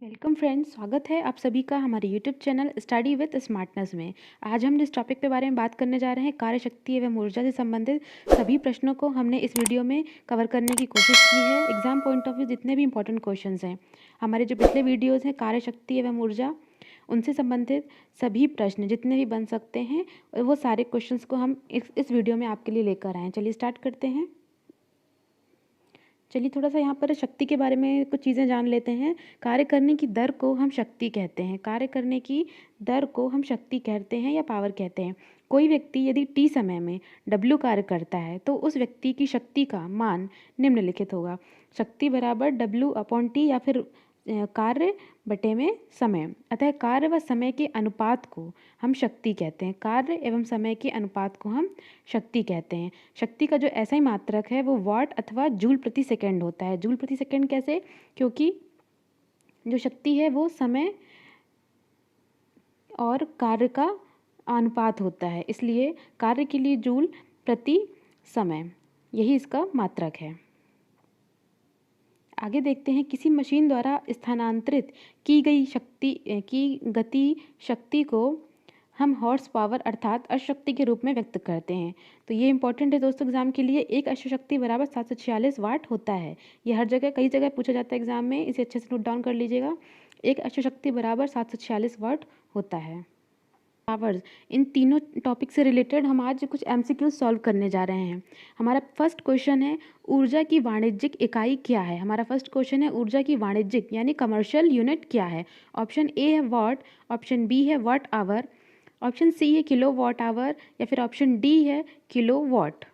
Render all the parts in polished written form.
Welcome friends, स्वागत है आप सभी का हमारे YouTube channel study with smartness में। आज हम जिस टॉपिक के बारे में बात करने जा रहे हैं, कार्य शक्ति एवं ऊर्जा से संबंधित सभी प्रश्नों को हमने इस वीडियो में कवर करने की कोशिश की है। एग्जाम पॉइंट ऑफ व्यू जितने भी इंपॉर्टेंट क्वेश्चंस हैं, हमारे जो पिछले वीडियोज़ हैं कार्य शक्ति एवं ऊर्जा, उनसे संबंधित सभी प्रश्न जितने भी बन सकते हैं वो सारे क्वेश्चंस को हम इस वीडियो में आपके लिए लेकर आए हैं। चलिए स्टार्ट करते हैं। चलिए थोड़ा सा यहाँ पर शक्ति के बारे में कुछ चीज़ें जान लेते हैं। कार्य करने की दर को हम शक्ति कहते हैं। कार्य करने की दर को हम शक्ति कहते हैं या पावर कहते हैं। कोई व्यक्ति यदि टी समय में W कार्य करता है तो उस व्यक्ति की शक्ति का मान निम्नलिखित होगा। शक्ति बराबर W/T या फिर कार्य बटे में समय। अतः कार्य व समय के अनुपात को हम शक्ति कहते हैं। कार्य एवं समय के अनुपात को हम शक्ति कहते हैं। शक्ति का जो ऐसा ही मात्रक है वो वाट अथवा जूल प्रति सेकंड होता है। जूल प्रति सेकंड कैसे? क्योंकि जो शक्ति है वो समय और कार्य का अनुपात होता है, इसलिए कार्य के लिए जूल प्रति समय, यही इसका मात्रक है। आगे देखते हैं, किसी मशीन द्वारा स्थानांतरित की गई गति शक्ति को हम हॉर्स पावर अर्थात अश्वशक्ति के रूप में व्यक्त करते हैं। तो ये इंपॉर्टेंट है दोस्तों एग्जाम के लिए। एक अश्वशक्ति बराबर 746 वाट होता है। ये हर जगह कई जगह पूछा जाता है एग्जाम में, इसे अच्छे से नोट डाउन कर लीजिएगा। एक अश्वशक्ति बराबर 746 वाट होता है। पावर्स, इन तीनों टॉपिक से रिलेटेड हम आज कुछ MCQ सॉल्व करने जा रहे हैं। हमारा फर्स्ट क्वेश्चन है, ऊर्जा की वाणिज्यिक इकाई क्या है? हमारा फर्स्ट क्वेश्चन है, ऊर्जा की वाणिज्यिक यानी कमर्शियल यूनिट क्या है? ऑप्शन ए है वाट, ऑप्शन बी है वाट आवर, ऑप्शन सी है किलो वाट आवर या फिर ऑप्शन डी है किलो वाट।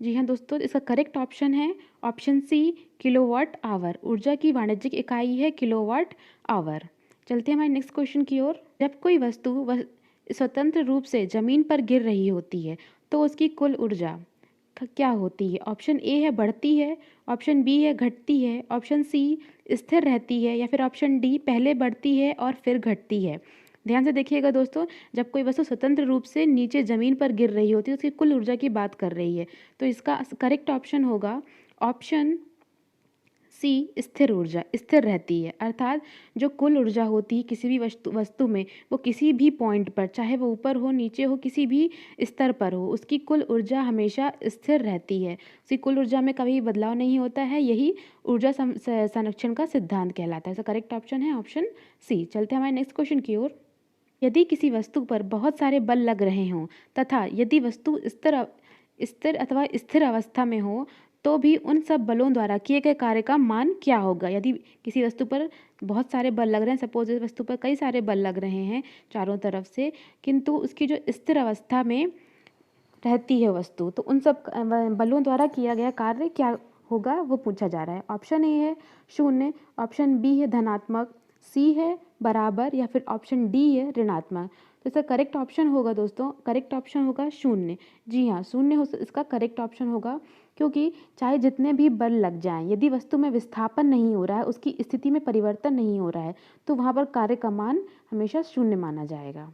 जी हाँ दोस्तों, इसका करेक्ट ऑप्शन है option C kilowatt hour. ऊर्जा की वाणिज्यिक इकाई है किलो वाट आवर। चलते हैं हमारे नेक्स्ट क्वेश्चन की ओर। जब कोई वस्तु स्वतंत्र रूप से जमीन पर गिर रही होती है तो उसकी कुल ऊर्जा क्या होती है? ऑप्शन ए है बढ़ती है, ऑप्शन बी है घटती है, ऑप्शन सी स्थिर रहती है या फिर ऑप्शन डी पहले बढ़ती है और फिर घटती है। ध्यान से देखिएगा दोस्तों, जब कोई वस्तु स्वतंत्र रूप से नीचे ज़मीन पर गिर रही होती है उसकी कुल ऊर्जा की बात कर रही है, तो इसका करेक्ट ऑप्शन होगा ऑप्शन सी स्थिर ऊर्जा। स्थिर रहती है अर्थात जो कुल ऊर्जा होती है किसी भी वस्तु में, वो किसी भी पॉइंट पर, चाहे वो ऊपर हो नीचे हो किसी भी स्तर पर हो, उसकी कुल ऊर्जा हमेशा स्थिर रहती है। उसकी कुल ऊर्जा में कभी बदलाव नहीं होता है। यही ऊर्जा संरक्षण का सिद्धांत कहलाता है। इसका करेक्ट ऑप्शन है ऑप्शन सी। चलते हैं हमारे नेक्स्ट क्वेश्चन की ओर। यदि किसी वस्तु पर बहुत सारे बल लग रहे हों तथा यदि वस्तु स्थिर अथवा स्थिर अवस्था में हो तो भी उन सब बलों द्वारा किए गए कार्य का मान क्या होगा? यदि किसी वस्तु पर बहुत सारे बल लग रहे हैं, सपोज इस वस्तु पर कई सारे बल लग रहे हैं चारों तरफ से, किंतु उसकी जो स्थिर अवस्था में रहती है वस्तु, तो उन सब बलों द्वारा किया गया कार्य क्या होगा वो पूछा जा रहा है। ऑप्शन ए है 0, ऑप्शन बी है धनात्मक, सी है बराबर या फिर ऑप्शन डी है ऋणात्मक। तो इसका करेक्ट ऑप्शन होगा दोस्तों, करेक्ट ऑप्शन होगा 0। जी हाँ, 0 इसका करेक्ट ऑप्शन होगा, क्योंकि चाहे जितने भी बल लग जाएं, यदि वस्तु में विस्थापन नहीं हो रहा है, उसकी स्थिति में परिवर्तन नहीं हो रहा है, तो वहाँ पर कार्य का मान हमेशा 0 माना जाएगा।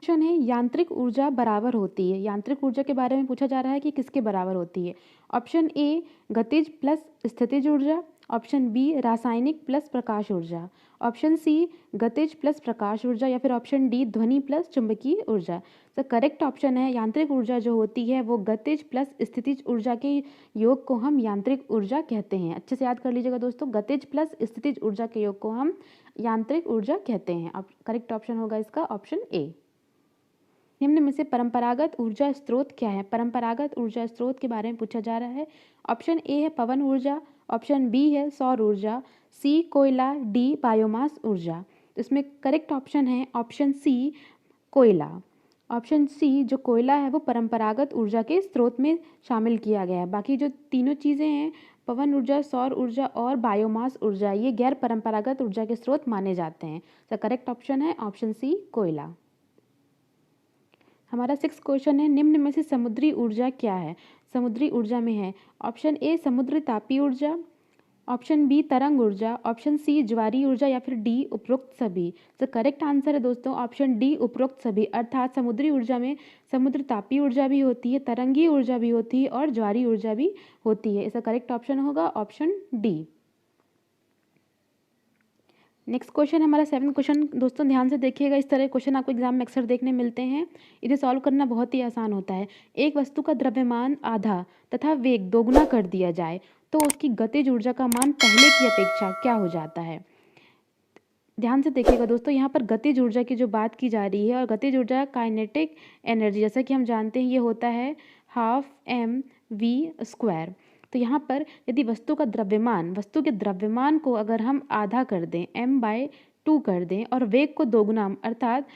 क्वेश्चन है, यांत्रिक ऊर्जा बराबर होती है। यांत्रिक ऊर्जा के बारे में पूछा जा रहा है कि किसके बराबर होती है। ऑप्शन ए गतिज प्लस स्थितिज ऊर्जा, ऑप्शन बी रासायनिक प्लस प्रकाश ऊर्जा, ऑप्शन सी गतिज प्लस प्रकाश ऊर्जा या फिर ऑप्शन डी ध्वनि प्लस चुंबकीय ऊर्जा। तो करेक्ट ऑप्शन है यांत्रिक ऊर्जा जो होती है वो गतिज प्लस स्थितिज ऊर्जा के योग को हम यांत्रिक ऊर्जा कहते हैं। अच्छे से याद कर लीजिएगा दोस्तों, गतिज प्लस स्थितिज ऊर्जा के योग को हम यांत्रिक ऊर्जा कहते हैं। अब करेक्ट ऑप्शन होगा इसका ऑप्शन ए। निम्न में से परंपरागत ऊर्जा स्रोत क्या है? परंपरागत ऊर्जा स्रोत के बारे में पूछा जा रहा है। ऑप्शन ए है पवन ऊर्जा, ऑप्शन बी है सौर ऊर्जा, सी कोयला, डी बायोमास ऊर्जा। तो इसमें करेक्ट ऑप्शन है ऑप्शन सी कोयला। ऑप्शन सी जो कोयला है वो परंपरागत ऊर्जा के स्रोत में शामिल किया गया है। बाकी जो तीनों चीज़ें हैं, पवन ऊर्जा, सौर ऊर्जा और बायोमास ऊर्जा, ये गैर परंपरागत ऊर्जा के स्रोत माने जाते हैं। तो करेक्ट ऑप्शन है ऑप्शन सी कोयला। हमारा 6 क्वेश्चन है, निम्न में से समुद्री ऊर्जा क्या है? समुद्री ऊर्जा में है ऑप्शन ए समुद्र तापीय ऊर्जा, ऑप्शन बी तरंग ऊर्जा, ऑप्शन सी ज्वारीय ऊर्जा या फिर डी उपरोक्त सभी। तो करेक्ट आंसर है दोस्तों ऑप्शन डी उपरोक्त सभी। अर्थात समुद्री ऊर्जा में समुद्र तापीय ऊर्जा भी होती है, तरंगीय ऊर्जा भी होती है और ज्वारीय ऊर्जा भी होती है। इसका करेक्ट ऑप्शन होगा ऑप्शन डी। नेक्स्ट क्वेश्चन हमारा 7th क्वेश्चन। दोस्तों ध्यान से देखिएगा, इस तरह क्वेश्चन आपको एग्जाम में अक्सर देखने मिलते हैं। इन्हें सॉल्व करना बहुत ही आसान होता है। एक वस्तु का द्रव्यमान आधा तथा वेग दोगुना कर दिया जाए तो उसकी गतिज ऊर्जा का मान पहले की अपेक्षा क्या हो जाता है। ध्यान से देखिएगा दोस्तों, यहाँ पर गतिज ऊर्जा की जो बात की जा रही है, और गतिज ऊर्जा काइनेटिक एनर्जी, जैसा कि हम जानते हैं ये होता है 12mv²। तो यहाँ पर यदि वस्तु के द्रव्यमान को अगर हम आधा कर दें, m/2 कर दें, और वेग को दोगुना अर्थात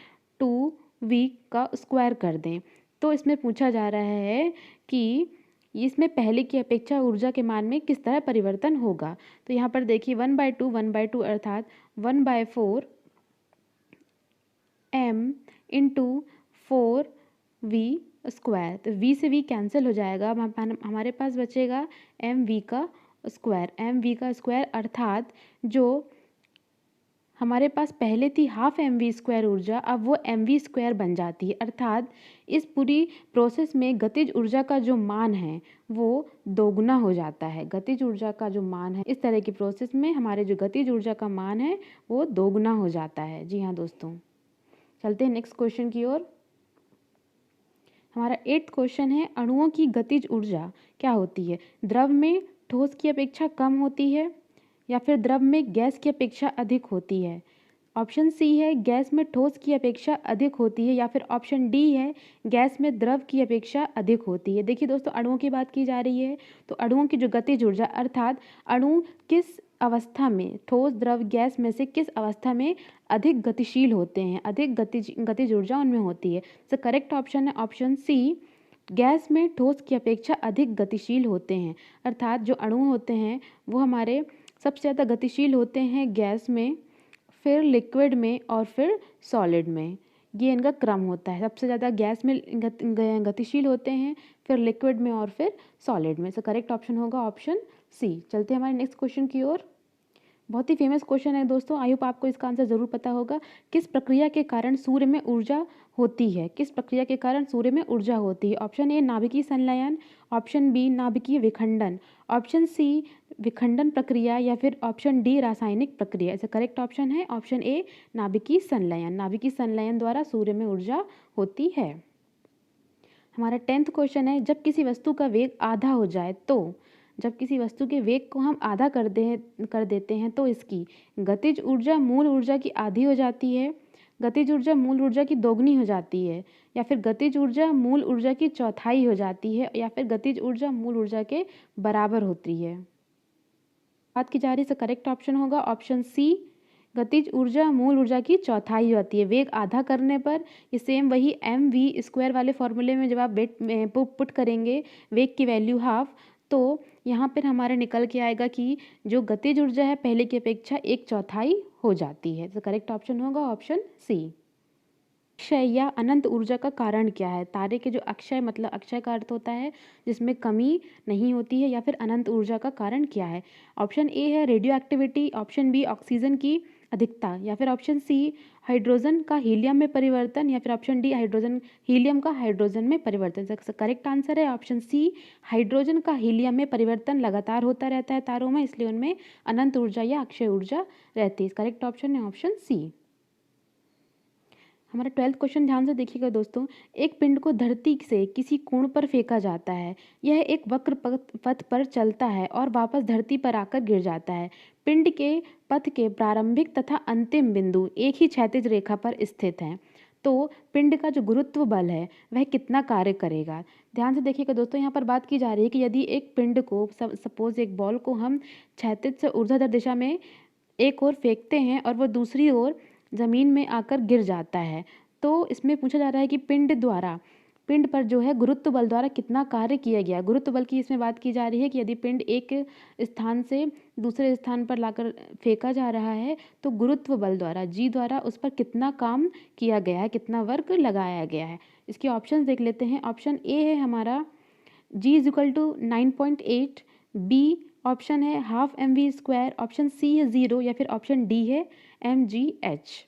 2v का स्क्वायर कर दें, तो इसमें पूछा जा रहा है कि इसमें पहले की अपेक्षा ऊर्जा के मान में किस तरह परिवर्तन होगा। तो यहाँ पर देखिए 1/2 अर्थात 1/4 m इंटू 4v²। तो v से v कैंसिल हो जाएगा, हमारे पास बचेगा mv² अर्थात जो हमारे पास पहले थी 12mv² ऊर्जा, अब वो mv² बन जाती है। अर्थात इस पूरी प्रोसेस में गतिज ऊर्जा का जो मान है वो दोगुना हो जाता है। गतिज ऊर्जा का जो मान है, इस तरह की प्रोसेस में हमारे जो गतिज ऊर्जा का मान है वो दोगुना हो जाता है। जी हाँ दोस्तों, चलते हैं नेक्स्ट क्वेश्चन की ओर। हमारा 8th क्वेश्चन है, अणुओं की गतिज ऊर्जा क्या होती है। द्रव में ठोस की अपेक्षा कम होती है, या फिर द्रव में गैस की अपेक्षा अधिक होती है। ऑप्शन सी है गैस में ठोस की अपेक्षा अधिक होती है, या फिर ऑप्शन डी है गैस में द्रव की अपेक्षा अधिक होती है। देखिए दोस्तों, अणुओं की बात की जा रही है, तो अणुओं की जो गतिज ऊर्जा अर्थात अणु किस अवस्था में, ठोस द्रव गैस में से किस अवस्था में अधिक गतिशील होते हैं, अधिक गतिज ऊर्जा उनमें होती है। तो करेक्ट ऑप्शन है ऑप्शन सी, गैस में ठोस की अपेक्षा अधिक गतिशील होते हैं। अर्थात जो अणु होते हैं वो हमारे सबसे ज़्यादा गतिशील होते हैं गैस में, फिर लिक्विड में, और फिर सॉलिड में। ये इनका क्रम होता है। सबसे ज़्यादा गैस में गतिशील होते हैं, फिर लिक्विड में, और फिर सॉलिड में। सो करेक्ट ऑप्शन होगा ऑप्शन सी। चलते हैं हमारे नेक्स्ट क्वेश्चन की ओर। बहुत ही फेमस क्वेश्चन है दोस्तों, आई होप आपको इसका आंसर ज़रूर पता होगा। किस प्रक्रिया के कारण सूर्य में ऊर्जा होती है। किस प्रक्रिया के कारण सूर्य में ऊर्जा होती है। ऑप्शन ए नाभिकीय संलयन, ऑप्शन बी नाभिकीय विखंडन, ऑप्शन सी विखंडन प्रक्रिया, या फिर ऑप्शन डी रासायनिक प्रक्रिया। इसका करेक्ट ऑप्शन है ऑप्शन ए नाभिकीय संलयन। नाभिकीय संलयन द्वारा सूर्य में ऊर्जा होती है। हमारा 10th क्वेश्चन है, जब किसी वस्तु का वेग आधा हो जाए तो, जब किसी वस्तु के वेग को हम आधा कर देते हैं तो इसकी गतिज ऊर्जा मूल ऊर्जा की आधी हो जाती है, गतिज ऊर्जा मूल ऊर्जा की दोगुनी हो जाती है, या फिर गतिज ऊर्जा मूल ऊर्जा की चौथाई हो जाती है, या फिर गतिज ऊर्जा मूल ऊर्जा के बराबर होती है। बात की जा रही है, करेक्ट ऑप्शन होगा ऑप्शन सी, गतिज ऊर्जा मूल ऊर्जा की चौथाई होती है। वेग आधा करने पर ये सेम वही mv² वाले फॉर्मूले में जब आप पुट करेंगे वेग की वैल्यू हाफ, तो यहाँ पर हमारे निकल के आएगा कि जो गतिज ऊर्जा है पहले की अपेक्षा 1/4 हो जाती है। तो करेक्ट ऑप्शन होगा ऑप्शन सी। अक्षय या अनंत ऊर्जा का कारण क्या है। तारे के जो अक्षय, मतलब अक्षय का अर्थ होता है जिसमें कमी नहीं होती है, या फिर अनंत ऊर्जा का कारण क्या है। ऑप्शन ए है radioactivity, option B oxygen की अधिकता, या फिर ऑप्शन सी हाइड्रोजन का हीलियम में परिवर्तन, या फिर ऑप्शन डी हीलियम का हाइड्रोजन में परिवर्तन। करेक्ट आंसर है ऑप्शन सी, हाइड्रोजन का हीलियम में परिवर्तन लगातार होता रहता है तारों में, इसलिए उनमें अनंत ऊर्जा या अक्षय ऊर्जा रहती है। करेक्ट ऑप्शन है ऑप्शन सी। हमारा 12th क्वेश्चन ध्यान से देखिएगा दोस्तों, एक पिंड को धरती से किसी कोण पर फेंका जाता है। यह एक वक्र पथ पर चलता है और वापस धरती पर आकर गिर जाता है। पिंड के पथ के प्रारंभिक तथा अंतिम बिंदु एक ही क्षैतिज रेखा पर स्थित हैं, तो पिंड का जो गुरुत्व बल है वह कितना कार्य करेगा। ध्यान से देखिएगा दोस्तों, यहाँ पर बात की जा रही है कि यदि एक पिंड को, सपोज एक बॉल को हम क्षैतिज से ऊर्ध्वाधर दिशा में एक ओर फेंकते हैं और वो दूसरी ओर ज़मीन में आकर गिर जाता है, तो इसमें पूछा जा रहा है कि पिंड पर जो है गुरुत्व बल द्वारा कितना कार्य किया गया। गुरुत्व बल की इसमें बात की जा रही है कि यदि पिंड एक स्थान से दूसरे स्थान पर लाकर फेंका जा रहा है तो गुरुत्व बल द्वारा, जी द्वारा, उस पर कितना काम किया गया है, कितना वर्क लगाया गया है। इसके ऑप्शन देख लेते हैं। ऑप्शन ए है हमारा G = 9.8, बी ऑप्शन है 12mv², ऑप्शन सी है 0, या फिर ऑप्शन डी है mgh।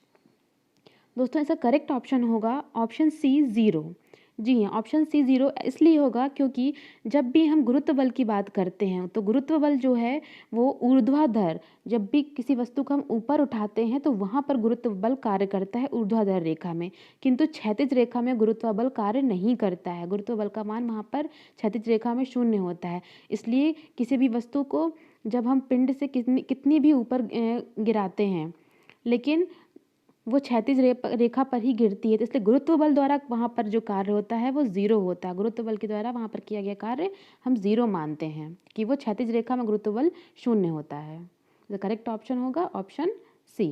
दोस्तों इसका करेक्ट ऑप्शन होगा ऑप्शन सी 0। जी हाँ, ऑप्शन सी 0 इसलिए होगा क्योंकि जब भी हम गुरुत्व बल की बात करते हैं तो गुरुत्व बल जो है वो ऊर्ध्वाधर, जब भी किसी वस्तु को हम ऊपर उठाते हैं तो वहाँ पर गुरुत्व बल कार्य करता है ऊर्ध्वाधर रेखा में, किंतु क्षैतिज रेखा में गुरुत्व बल कार्य नहीं करता है। गुरुत्व बल का मान वहाँ पर क्षैतिज रेखा में 0 होता है। इसलिए किसी भी वस्तु को जब हम पिंड से कितनी भी ऊपर गिराते हैं, लेकिन वो क्षैतिज रेखा पर ही गिरती है, तो इसलिए गुरुत्व बल द्वारा वहाँ पर जो कार्य होता है वो 0 होता है। गुरुत्व बल के द्वारा वहाँ पर किया गया कार्य हम 0 मानते हैं कि वो क्षैतिज रेखा में गुरुत्व बल 0 होता है। द करेक्ट ऑप्शन होगा ऑप्शन सी।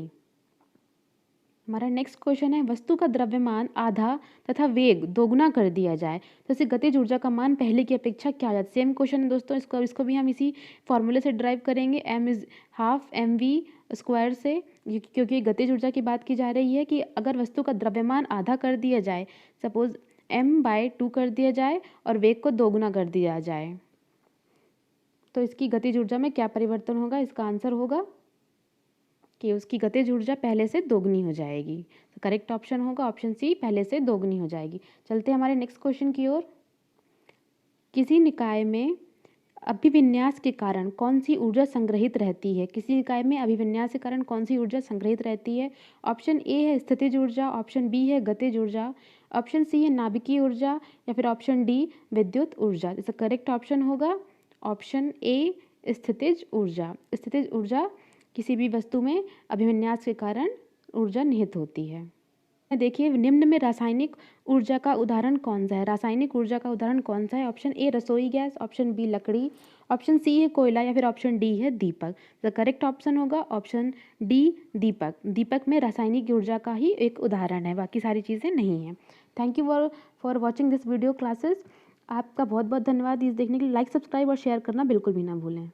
हमारा नेक्स्ट क्वेश्चन है, वस्तु का द्रव्यमान आधा तथा वेग दोगुना कर दिया जाए तो इसे गतिज ऊर्जा का मान पहले की अपेक्षा क्या आ जाता है। सेम क्वेश्चन है दोस्तों, इसको भी हम इसी फॉर्मूले से ड्राइव करेंगे, m is half mv square से, क्योंकि गतिज ऊर्जा की बात की जा रही है कि अगर वस्तु का द्रव्यमान आधा कर दिया जाए, सपोज m/2 कर दिया जाए और वेग को दोगुना कर दिया जाए, तो इसकी गतिज ऊर्जा में क्या परिवर्तन होगा। इसका आंसर होगा कि उसकी गतिज ऊर्जा पहले से दोगुनी हो जाएगी। तो करेक्ट ऑप्शन होगा ऑप्शन सी, पहले से दोगुनी हो जाएगी। चलते हैं हमारे नेक्स्ट क्वेश्चन की ओर। किसी निकाय में अभिविन्यास के कारण कौन सी ऊर्जा संग्रहित रहती है। किसी निकाय में अभिविन्यास के कारण कौन सी ऊर्जा संग्रहित रहती है। ऑप्शन ए है स्थितिज ऊर्जा, ऑप्शन बी है गतिज ऊर्जा, ऑप्शन सी है नाभिकीय ऊर्जा, या फिर ऑप्शन डी विद्युत ऊर्जा। इसका करेक्ट ऑप्शन होगा ऑप्शन ए स्थितिज ऊर्जा। स्थितिज ऊर्जा किसी भी वस्तु में अभिविन्यास के कारण ऊर्जा निहित होती है। देखिए निम्न में रासायनिक ऊर्जा का उदाहरण कौन सा है। रासायनिक ऊर्जा का उदाहरण कौन सा है। ऑप्शन ए रसोई गैस, ऑप्शन बी लकड़ी, ऑप्शन सी है कोयला, या फिर ऑप्शन डी है दीपक। द करेक्ट ऑप्शन होगा ऑप्शन डी दीपक। दीपक में रासायनिक ऊर्जा का ही एक उदाहरण है, बाकी सारी चीज़ें नहीं हैं। Thank you for watching this video classes. आपका बहुत बहुत धन्यवाद इस देखने के लिए। लाइक सब्सक्राइब और शेयर करना बिल्कुल भी ना भूलें।